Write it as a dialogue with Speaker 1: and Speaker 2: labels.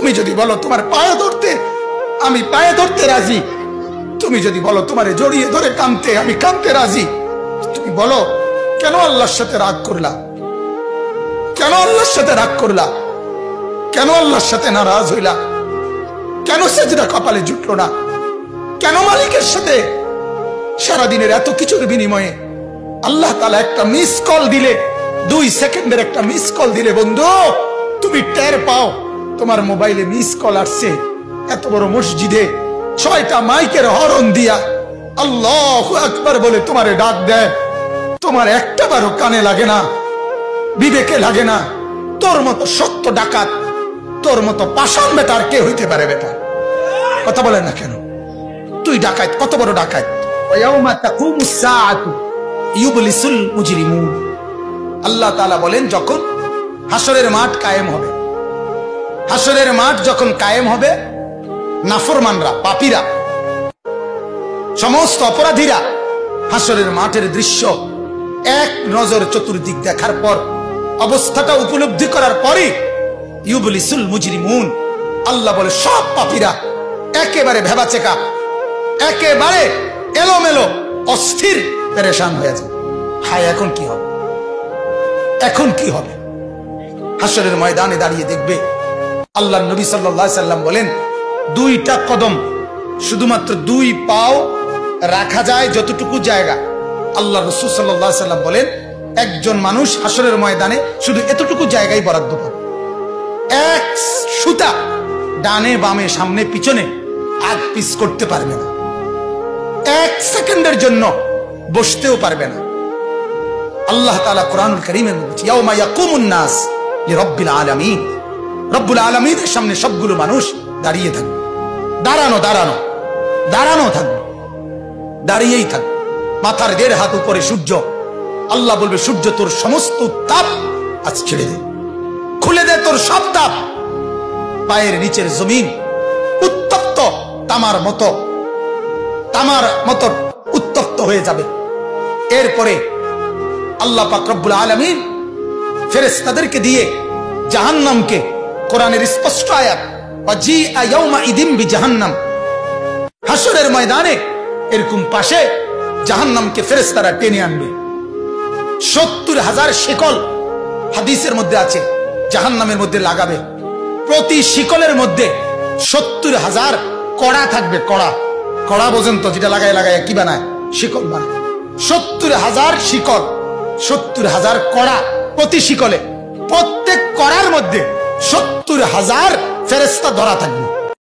Speaker 1: তুমি যদি বলো তোমার পায়ে ধরতে, আমি পায়ে ধরতে রাজি। তুমি যদি বলো তোমারে জড়িয়ে ধরে কাঁদতে, আমি কাঁদতে রাজি। তুমি বলো কেন আল্লাহর সাথে রাগ করলা? কেন আল্লাহর সাথে রাগ করলা? কেন আল্লাহর সাথে নারাজ হইলা? কেন সেজদা কপালে জুটলো না? কেন মালিকের সাথে সারাদিনের এত কিছুর বিনিময়ে আল্লাহ তাআলা একটা মিস কল দিলে, 2 সেকেন্ডের একটা মিস কল দিলে বন্ধু তুমি টের পাও তোমার মোবাইলে মিস কল আসছে। এত বড় মসজিদে 6টা মাইকের হরন দিয়া আল্লাহু আকবার বলে তোমারে ডাক দেয়, তোমার একটা বারও কানে লাগে না, বিবেকে লাগে না। তোর মতো সত্য ডাকাত, তোর মতো পাষাণ বেটার কে হইতে পারে? বেটা কথা বলেন না কেন? তুই ডাকাত, কত বড় ডাকাত। ওয়ায়াউমা তাকুমুস সাআতু ইউবলিসুল মুজরিমুন। আল্লাহ তাআলা বলেন যখন হাসরের মাঠ কায়েম হবে, হাসরের মাঠ যখন কায়েম হবে, নাফরমানরা, পাপীরা, সমস্ত অপরাধীরা হাসরের মাঠের দৃশ্য এক নজর চতুর্দিক দেখার পর, অবস্থাটা উপলব্ধি করার পরে ইউবলিসুল মুজরিমুন, আল্লাহ বলে সব পাপীরা একেবারে ভেবাচেকা, একেবারে এলোমেলো, অস্থির, পেরেশান হয়ে যায়। হায় এখন কি হবে? এখন কি হবে? হাসরের ময়দানে দাঁড়িয়ে দেখবে আল্লাহ নবী সাল্লাল্লাহু আলাইহি সাল্লাম বলেন 2টা কদম, শুধুমাত্র 2 পাও রাখা যায় যতটুকু জায়গা। আল্লাহ রাসূল সাল্লাল্লাহু আলাইহি সাল্লাম বলেন একজন মানুষ হাসরের ময়দানে শুধু এতটুকু জায়গায় বরাদ্দ পাবে। এক সুতা ডানে বামে সামনে পিছনে আগ পিছ করতে পারবে না, 1 সেকেন্ডের জন্য বসতেও পারবে না। আল্লাহ তাআলা কোরআনুল কারীমে বলছে ইয়াউমা ইয়াকুমুন নাস লিরাব্বিল আলামিন, রব্বুল আলামিনের সামনে সবগুলো মানুষ দাঁড়িয়ে থাকবে, দাঁড়ানো দাঁড়ানো দাঁড়ানো থাকবে, দাঁড়িয়েই থাকবে। মাথার 1.5 হাত উপরে সূর্য। আল্লাহ বলবে সূর্য তোর সমস্ত তাপ আজ ছেড়ে দে, খুলে দে তোর সব তাপ। পায়ের নিচের জমিন উত্তপ্ত তামার মতো, তামার মতো উত্তপ্ত হয়ে যাবে। এরপরে আল্লাহ পাক রব্বুল আলামিন ফেরেশতাদেরকে দিয়ে জাহান্নামকে, কোরআনের স্পষ্ট আয়াত ওয়াজিআ ইয়াউমা ইদিন বিজাহান্নাম, হাসরের ময়দানে এরকম পাশে জাহান্নামকে ফেরেশতারা টেনে আনবে। 70,000 শিকল হাদিসের মধ্যে আছে জাহান্নামের মধ্যে লাগাবে। প্রতি শিকলের মধ্যে 70,000 কড়া থাকবে। কড়া, কড়া বোঝেন তো, যেটা লাগায় লাগায় কি বানায়? শিকল বানায়। 70,000 শিকল, 70,000 কড়া প্রতি শিকলে। প্রত্যেক কড়ার মধ্যে 70,000 ফেরেশতা ধরা থাকবে।